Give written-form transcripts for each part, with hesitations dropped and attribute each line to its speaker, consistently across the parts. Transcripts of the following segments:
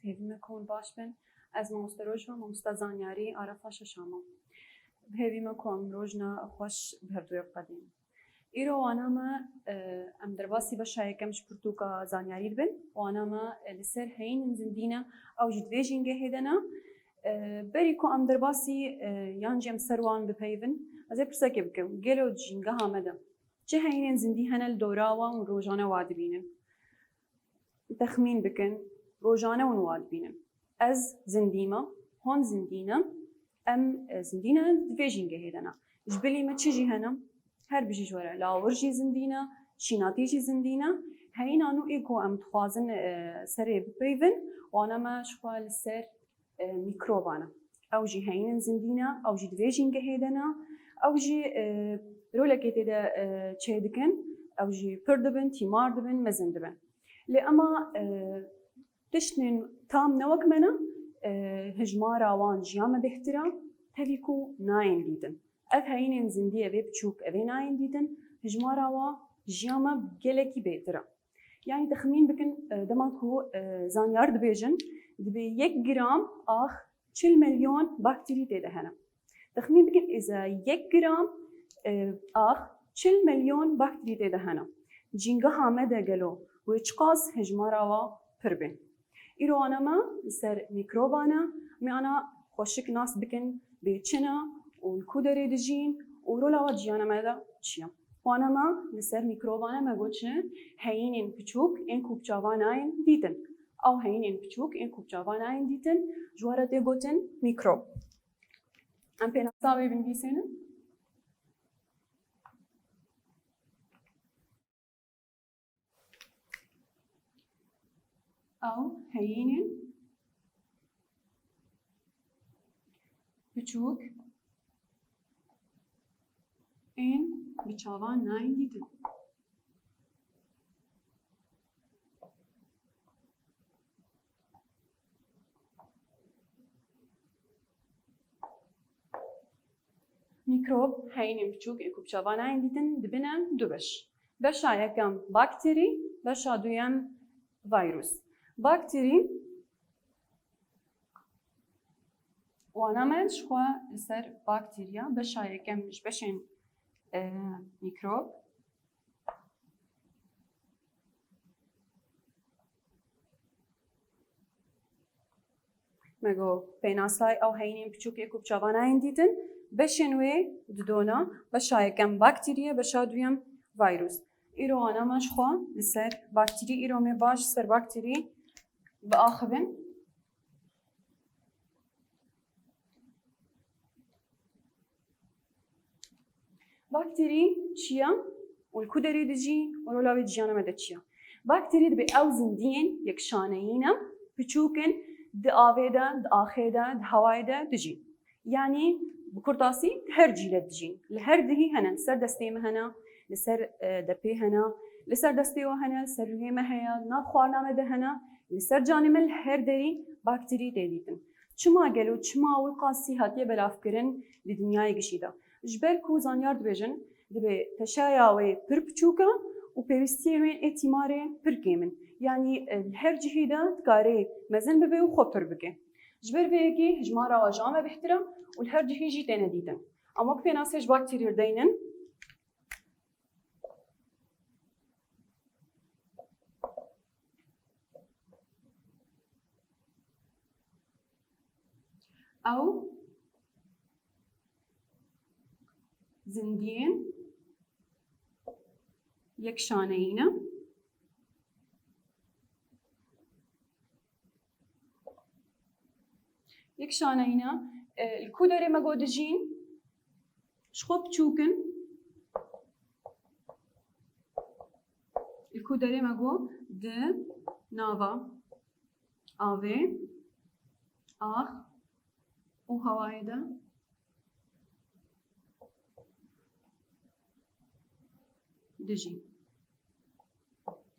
Speaker 1: پیوی مکن باش بن از ماستروج و مستزانیاری عرفش شما پیوی مکن روزنا خوش بهردوی قدیم ایرو وانا ما ام درباسی بشه کمش پرتوکا زانیاری بن وانا ما لسر هین زندینا او جد ویجینگه هدنا بری کو ام درباسی یانجم سروان بپیون از پرسه که بکم گلو جینگه همدا چه هین زندی هنل دوراوا و روزانه واد بینن تخمین بکن روزانه و واد بینن از زندیما هون زندینا ام زندینا ویجینگه هدنا جبلی ما چه جهنم هر بيجي جوارا لاورجي زندينا شيناتيجي زندينا هينا نو إيكو أم تخازن سري بيفن وأنا ما شوال السر ميكروبانا أو جي هين زندينا أو جي دفيجين جهيدنا أو جي رولا كتيدا تشيدكن أو جي بردبن تيمار دبن مزن دبن لأما تشنن تام نوك منا هجمارا وان جيامة بيحترا تبيكو ناين ديدن اف هين زنديه بيبچوك افيناين ديتن هجمارا وا جياما جلكي بيترا يعني تخمين بكن دماكو زانيار دبيجن دبي 1 جرام اخ 40 مليون بكتيريا تدهنا تخمين بكن اذا 1 جرام اخ 40 مليون بكتيريا تدهنا جينغا حامده گلو ويچقاس هجمارا وا پربن ايرو انا ما سر ميكروبانا مي انا خوشك ناس بكن بيچنا والكودري دجين ورولا وجيانا ماذا تشيا وانا ما لسر ميكروبانا ما قلتش هينين بتشوك ان كوبجافاناين ديتن او هينين بتشوك ان كوبجافاناين ديتن جوارا دي قلتن ميكروب ام بينا صاوي بنديسينا او هينين بتشوك این بچاوان ناین دیدن. میکروب هاینیم بچوک اکو بچاوان ناین دیدن دبنم دو بشا یکم باکتری بشا دویم ویروس. باکتری وانا منش خوا سر باکتریا بشا یکم مش بشین ميكروب مگو بیناسای او هینیم بچوکی اکو بچاواناین دیدن بشنوی ددونا بشا یکم باکتریه بشا دویم ویروس ایرو آنا مش خواه لسر باکتری ایرو می باش سر باکتری بآخبن باكتيري تشيا والكودري دجي ورولاوي دجانا مدى تشيا باكتيري دبي او زندين يكشانينا بتشوكن دآفيدا دآخيدا دهوايدا دجي يعني بكرطاسي هر جيلة دجين لهر دهي هنا لسر دستيم هنا لسر دبي هنا لسر دستيو هنا لسر ريمة هيا ناب خوارنا مدى هنا لسر جانمل هر دري باكتيري ديديتن چما قلو چما والقاسي هاتيه بلافكرن لدنياي قشيدا جبر کو زانیار دبیجن دبی تشایعی پر بچوکا و پیوستی وین اعتماری پر کیمن یعنی هر جهیدا کاری مزن ببی و خوب پر بکه جبر بیگی هجمارا و جامع بحترم و هر جهیجی تندیدن اما که ناسش باکتری دینن او زندين يكشانينا يكشانينا الكودري مقودجين شخوب تشوكن الكودري مقو د نافا آوي آخ وهوايدا دجي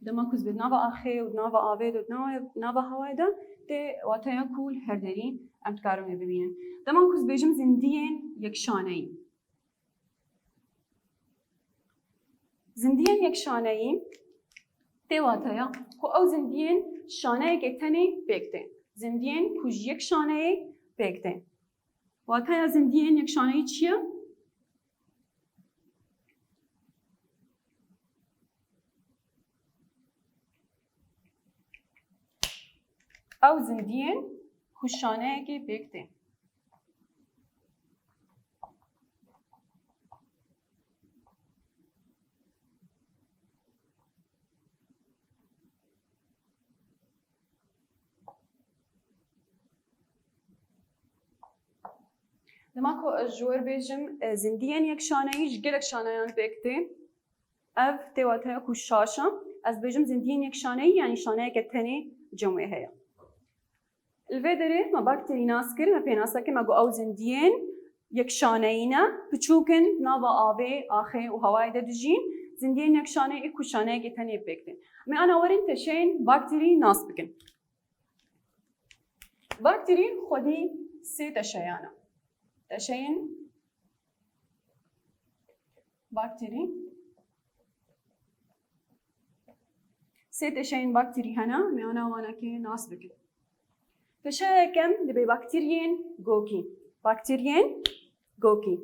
Speaker 1: دما كوز بدنافا آخي ودنافا آوي ودنافا هوايدا تي واتايا كول هردري ام تكاروني ببينن دما كوز بيجم زندين يكشاني زندين يكشاني تي واتايا كو او زندين شانه يكتني بيكتين زندین کج یک شانه بکته واتها یا زندین یک شانه چیه؟ او زندین کج شانه که بکته دماغو جوار بیجم زندین یک شانه ایش گلک شانه یان بکته اف تواتها کج شاشا از بیجم زندین یک شانه یعنی شانه که تنی جمعه هیا الفدره ما باکتری ناس کرد ما پیناسا که ما گو او زندین یک شانه اینا بچوکن نوا آبی آخه و هوای دجین زندین یک شانه ای کج شانه که تنی بکته می آن آورین تشین باکتری ناس بکن باکتری خودی سه تشیانه تشين باكتيري سه تشين باكتيري هنا ميانا وانا كي ناس بكن تشايا كم دبي باكتيريين جوكي باكتيريين جوكي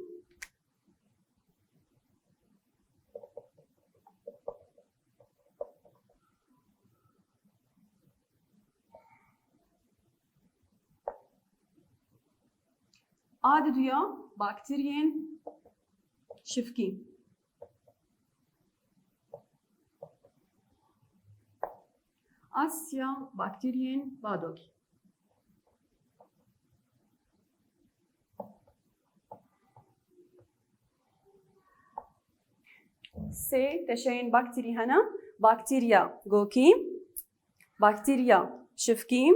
Speaker 1: عادة يا باكتيريين شفكي آسيا باكتيريين بادوكي سه تشين باكتيري هنا باكتيريا جوكي باكتيريا شفكي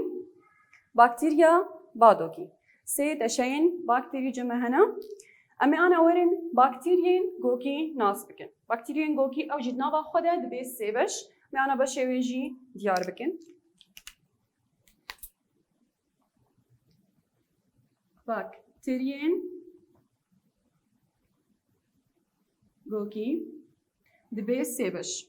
Speaker 1: باكتيريا بادوكي سه تشين باكتيري جمع هنا اما انا ورن باكتيريين جوكي ناس بكن باكتيريين جوكي او جد نابا خدا دبي سيبش ما انا بشويجي ديار بكن باكتيريين جوكي دبي سيبش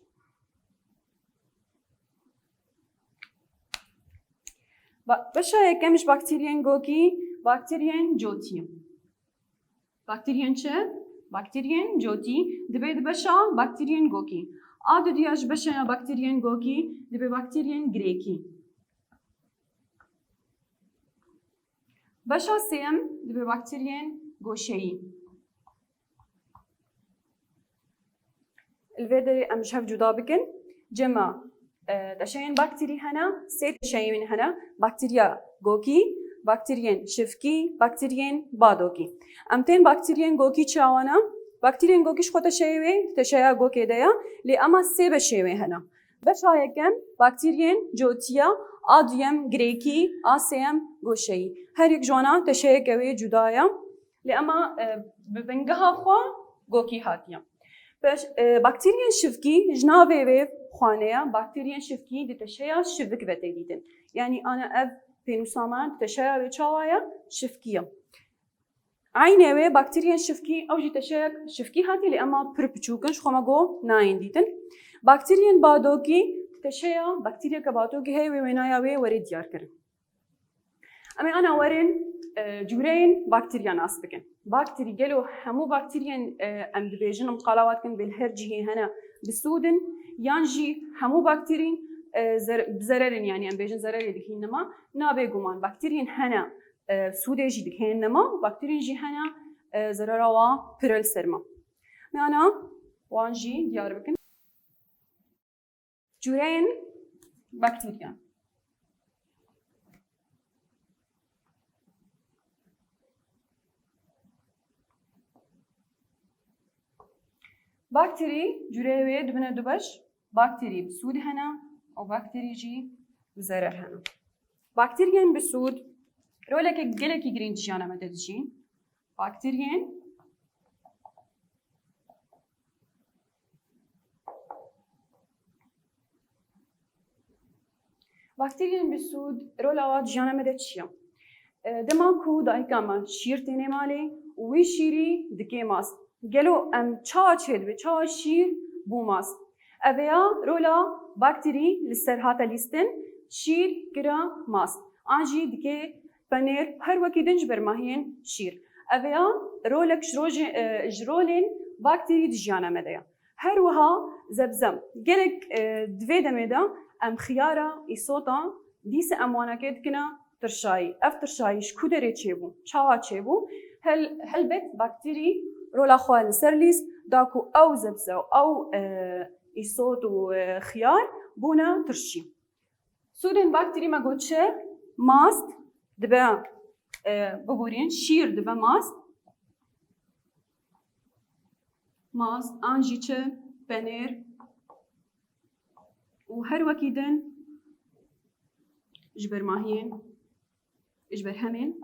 Speaker 1: بشا كمش باكتيريين جوكي باكتيريين جوتي باكتيريين چه؟ باكتيريين جوتي دبي بشا باكتيريين جوكي عادو دياش بشا باكتيريين جوكي دبي باكتيريين جريكي بشا سيم دبي باكتيريين جوشي الفيدري امش هف جدا بكن جمع تشين باكتيري هنا سه تشين هنا باكتيريا جوكي باكتيريين شفكي باكتيريين بادوكي امتين باكتيريين جوكي چاوانا باكتيريين جوكيش خو تشيوي تشيا جوكي ديا لي اما سه بشيوي هنا بشايكم باكتيريين جوتيا اديم جريكي اسيم جوشي هر يك جوانا تشيا كوي جدايا لي اما ببنگها خو جوكي هاتيا باش باكتيريين شفكي جنابي وي خوانيا باكتيريين شفكي دي تشيا شفك بتديدن يعني انا اف بينوسامان تشيا بچاوايا شفكيه عيني وي باكتيريين شفكي او جي تشيا شفكي هاتي لي اما بربچوكنش خما جو ناين ديتن باكتيريين بادوكي تشيا بكتيريا كبادوكي هي وينايا وي وري ديار كرن اما انا ورن جورين باكتيريا ناس بكن باكتيري قالوا همو باكتيريا ام دبيجن مقالوات كن بالهرجي هنا بالسودن يانجي همو باكتيرين بزررن يعني ام بيجن زرر دكين نما نابي قمان باكتيريا هنا سودجي دكين نما باكتيريا جي هنا زرروا برل سرما معنا وانجي ديار بكن جورين باكتيريا باكتيري جوريوي دبنا دبش باكتيري بسود هنا او باكتيري جي بزرر هنا باكتيريين بسود رولك جلكي جرين جانا مددجين باكتيريين باكتيريين بسود رولا جانا مددشيا دماغو دايكاما شير تيني مالي وي شيري دكي ماس قالوا ام تشا هد بتشا شير بوماس افيا رولا باكتيري للسر هاتا ليستن شير كرا ماس آنجی دیگه پنیر هر وکی دنج برماهین شیر. اویا رولک جرولین باکتری دجیانه مدیا. هر وها زبزم. گلک دوی دمدا ام خيارا إصوتا ديس أموانا كده كنا ترشاي ترشايش كودري تشيبو شاوا تشيبو هل بيت بكتيري رولا خوال سرليس داكو أو زبزة أو إصوت وخيار بونا ترشي سودن بكتيري ما قلتش ماست دبا ببورين شير دبا ماست أنجيتش بنير وهر وكيدن جبر ماهين جبر همين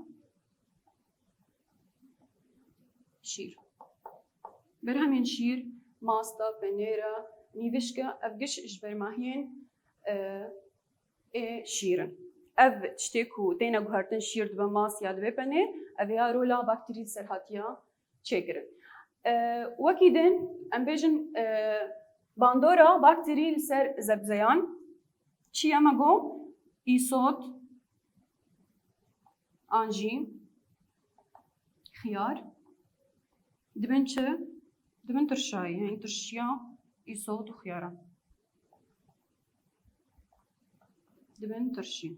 Speaker 1: شير بر همين شير ماستا بنيرا نيفشكا افجش جبر ماهين شيرن اف تشتكو دينا بهارتن شير دبا ماس يا دبا بنير افيا رولا باكتيري سرهاتيا تشيكرن وكيدن ام بيجن باندورا باكتيري لسر زبزيان چی امگو ایسوت آنجی خيار دبن چه دبن ترشای یعنی ترشیا ایسوت و خيارا دبن ترشی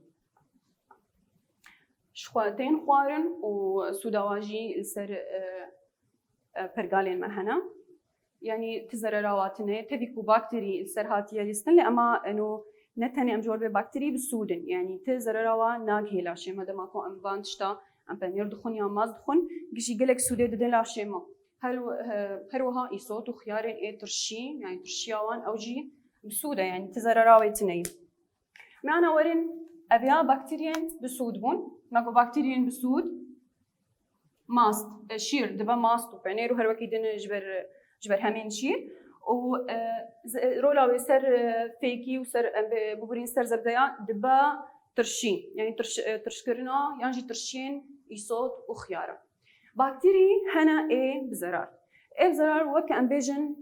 Speaker 1: شخواتين خوارن و سوداواجي لسر برقالين مهنا يعني تزرراواتنا تبيكو باكتيري السرهاتية لستن أما إنه نتني أمجور بباكتيري بالسودن يعني تزرراوا ناجه لاشي ما دام أكو أم بانشتا أم بنير دخون يا ماز دخون جيش يقولك سودة ددن لاشي ما هروها إيصوت وخيارين إيه ترشي يعني ترشياوان أو جي بالسودة يعني تزرراوا تنين معنا ورين أبيا باكتيريين بالسود بون ماكو باكتيريين بالسود ماست شير دبا ماست وبعنيرو هروكي دن جبر همين شير و رولا وسر فيكي وسر ببورين سر زبدايا دبا ترشين يعني ترشكرنا يعني ترشين إيصوت وخيارة باكتيري هنا إيه بزرار إيه بزرار وك أمبيجن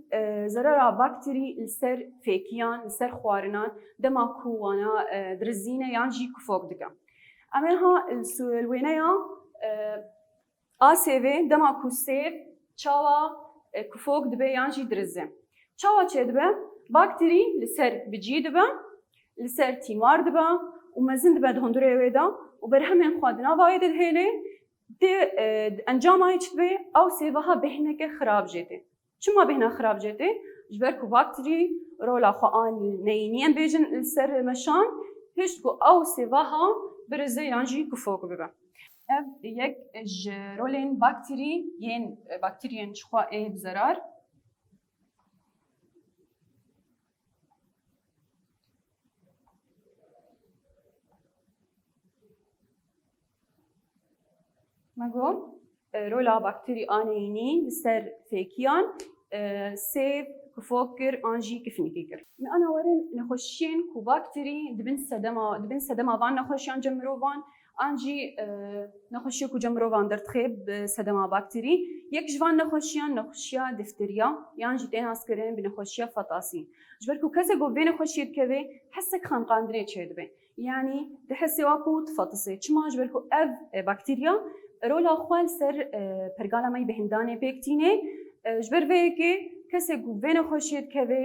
Speaker 1: زرارة باكتيري لسر فيكيان لسر خوارنان دما كوانا درزينة يعني جي كفوق دكا أمها الوينيا آسيفي دما كوسيف تشاوا كفوق دبي يانجي درزه تشاوا تشي دبا باكتيري لسر بجي دبا لسر تيمار دبا ومزن دبا دهندوري ويدا وبرهمين خوادنا بايد الهيلي دي انجاماي تشبي او سيفها بهنك خراب جيتي شو ما بهنا خراب جيتي جبركو باكتيري رولا خوان نينين بيجن لسر مشان هشتكو او سيفها برزه يانجي كفوق ببا ev yek ji rolên bakterî yên bakteriyên çixwa ê bi zerar me got rola bakterî aneyînî li ser fêkiyan sêv kifokir an jî kifnîkî kir me ana werin nexweşiyên ku bakterî dibin sedema van nexweşiyan cem mirovan آنجی نخوشی کجا مروان در تخیب صدمه باکتری یک جوان نخوشیا دفتریا یعنی جتن اسکرین به نخوشیا فطاسی جبر کو کسی گو بین نخوشیت که به حسک خانقاندری چید به یعنی ده حسی واقعت فطاسی چما جبر کو اف باکتریا رولا خوال سر پرگالا می بهندانه بکتینه جبر وی که کسی گو بین نخوشیت که به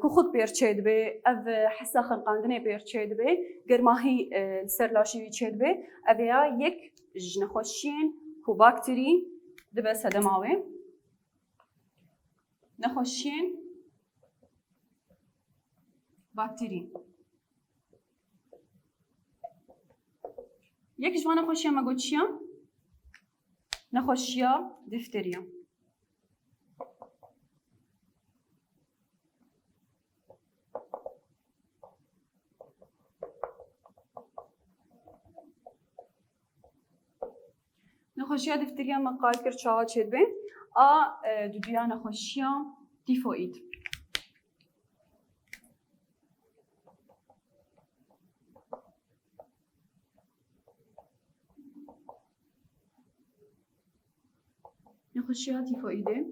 Speaker 1: کو خود بیرچید به اف حسا خانقاندنی بیرچید به گرماهی سرلاشی بیرچید به اویا یک نخوشین کو باکتری دبه سدماوی نخوشین باکتری یک جوان نخوشیا مگوچیا نخوشیا دفتریا نخوشیا دفتریا مقال کر چاوا چید بین دودیا نخوشیا تیفوئید نخوشیا تیفوئیده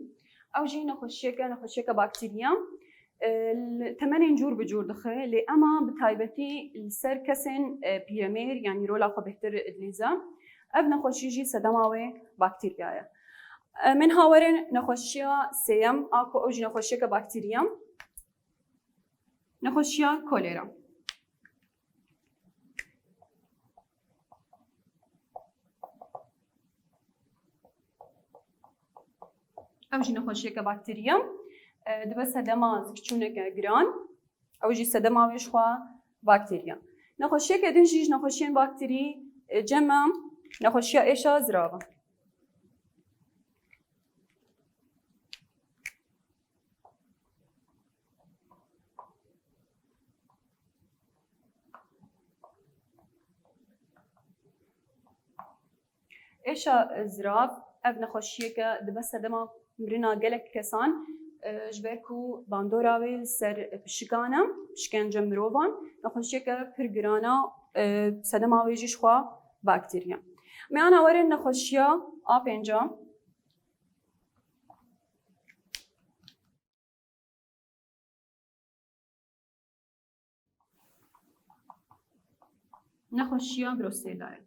Speaker 1: او جی نخوشیا که باکتریا ثمانين جور بجور دخه لأما بتايبتي السر كسن بيرمير يعني رولا خو بهتر إدليزا أب نخوشيجي سدماوي بكتيريا من هاورن نخوشيا سيم أكو أوج نخوشيا كبكتيريا نخوشيا كوليرا أوج نخوشيا كبكتيريا دبا سدما زكشونك جران أوجي سدما ويشخوا بكتيريا نخوشيا كدنجيج نخوشيا بكتيري جمع نخوشيا إيشا زرابة إيشا زراب أب نخوشيا دبا سدما مرنا جلك كسان جبركو باندوراوي سر بشكانا بشكان جمروفان نخوشيا برجرانا سدما ويجيش خوا بكتيريا معنا ورن نخوشيا آبنجا نخوشيا بروسيلا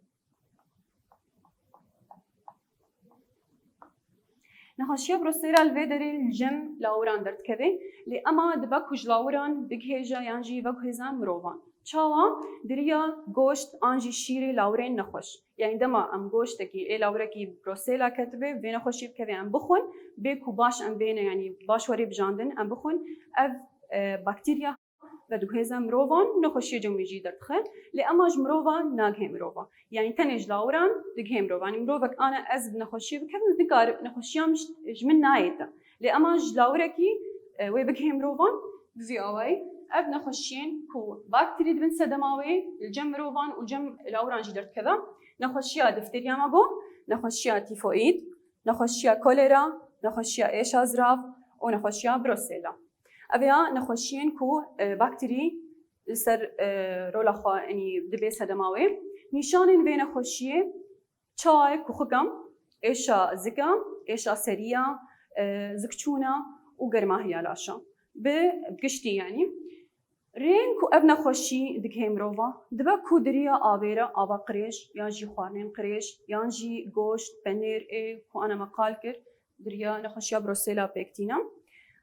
Speaker 1: نخوشيا بروسيلا الفيدري الجم لاوران درت كذي لأما دبكوج لاوران بجهجا يانجي بجهزا مروفان چاوا دريا گوشت آنجی شیری لاورین نخوش یعنی دما ام گوشت کی ای لاوره کی بروسیلا کتبه وین خوشی بکوی ام بخون بکو باش ام بینه یعنی باش وری بجاندن ام بخون اف باکتریا و دوهزم مروان نخوشی جمعی درتخه لأما جمروان ناگه مروان یعنی تنج لاوران دگه مروان یعنی مروفک آن از نخوشی بکوی دکار نخوشیام جمن نایتا لأما جلاوره کی وی بگه مروان زی آوی أب نخشين كو باكتيريا دبن سدماوي الجم روفان والجم لاوران جدرت كذا نخشيا دفتريا ماغو نخشيا تيفويد نخشيا كوليرا نخشيا إيش أزراف ونخشيا بروسيلا أبيا نخشين كو باكتيري سر رولا خا يعني دبي سدماوي نشانين بين خشية شاي كوخكم إيشا زكا إيشا سريا زكتونا وقرماهيا لاشا بقشتي يعني رين كو ابنا خوشي دكهم روفا دبا كو دريا آبيرا آبا قريش يانجي خوارنين قريش يانجي گوشت بنير اي كو انا مقال كر دريا نخوشيا بروسيلا بيكتينا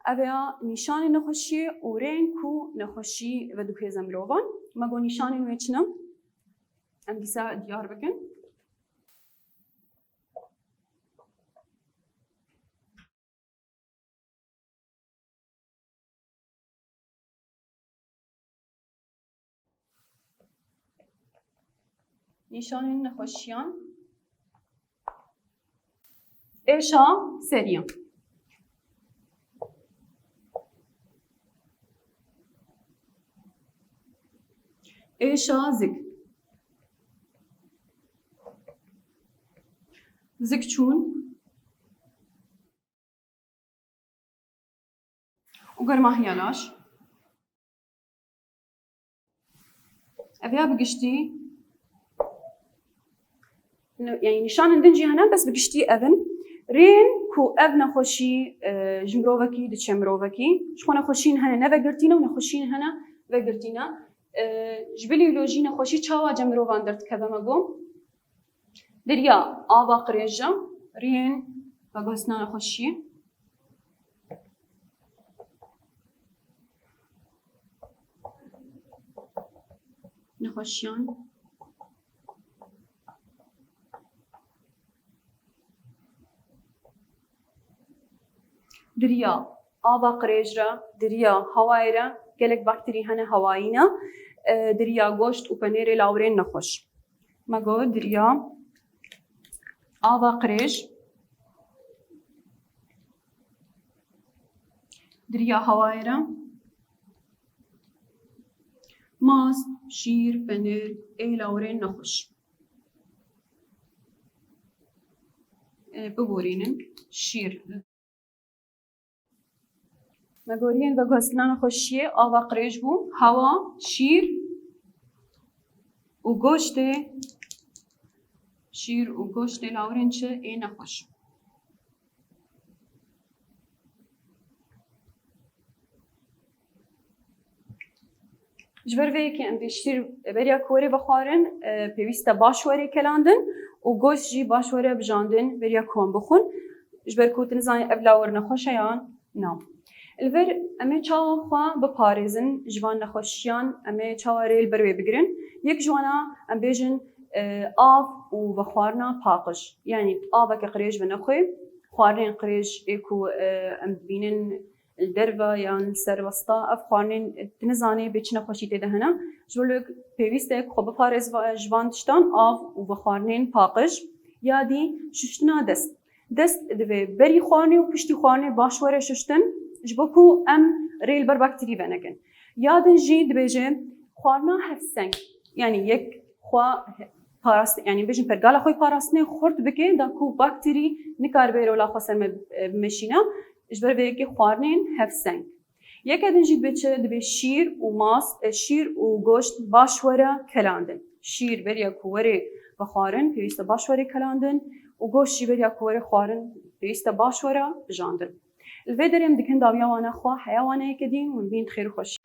Speaker 1: ابيا نشاني نخوشي ورين كو نخوشي ودوكيزم روفا ماغو نشاني ويچنا ام ديسا ديار بكن نشان نخوشیان ایشا سریان ایشا زک چون وقرماهيالاش أبيها بقشتي يعني نشان ندنجي هنا بس بقشتي أذن رين كو أذن خوشي جمروفكي دتشمروفكي شخونا خوشين هنا نفقرتينا ونخوشين هنا فقرتينا جبلي لوجينا خوشي تشاوا جمروفان درت كذا مقوم دريا آبا قريجا رين بقوسنا خوشي نخوشيان دريا آبا قريجرا دريا هوايرا قالك باكتري هنا هواينا دريا گوشت و پنیر لاورين نخوش مگو دريا آبا قريج دريا هوايرا ماست شیر پنیر ای لاورين نخوش ببورينن شیر مگورین و گوستنان خوشیه آوا قریش بو هوا شیر و گوشت شیر و گوشت لاورین چه ای نخوش جبر وی که ام بیشتر بریا کوری بخورن پیوست باش وری کلاندن و گوشت جی باش وری بجاندن بریا کام بخون جبر کوتن زانی ابلاور نخوشیان نام الور امی چاو خوا بپارزن جوان نخوشیان امی چاو ریل بروی بگرن یک جوانا ام بیجن آب و بخورنا پاقش یعنی آب که قریش بنخوی خوارن قریش اکو ام بینن الدربة يعني سر وسطا أفخارنين تنزاني بيتشنا خوشيتي دهنا جولك بيويستك خو بفارز جوان تشتان آف وبخارنين باقش يادي ششتنا دست دبي بري خوارني وبشتي خوارني باشوره ششتن جبكو أم ريل بر بكتيري بنكن يادن جي دبيجي خوارنا هفسنگ يعني يك خوا پاراست يعني بيجن برقالا خوي پاراستني خورت بكي داكو بكتيري نكار بيرو لا خسر مشينا جبر ویکی خوارنین هفسنگ. یک ادنجی بچه دبی شیر و ماست شیر و گوشت باشوره کلاندن. شیر بریا کوره بخارن پیوست باشوره کلاندن و گوشتی بریا کوره خوارن پیوست باشوره بجاندن. الوی دریم دکن داویا وانا خوا حیوانه کدیم و بین خیر خوش.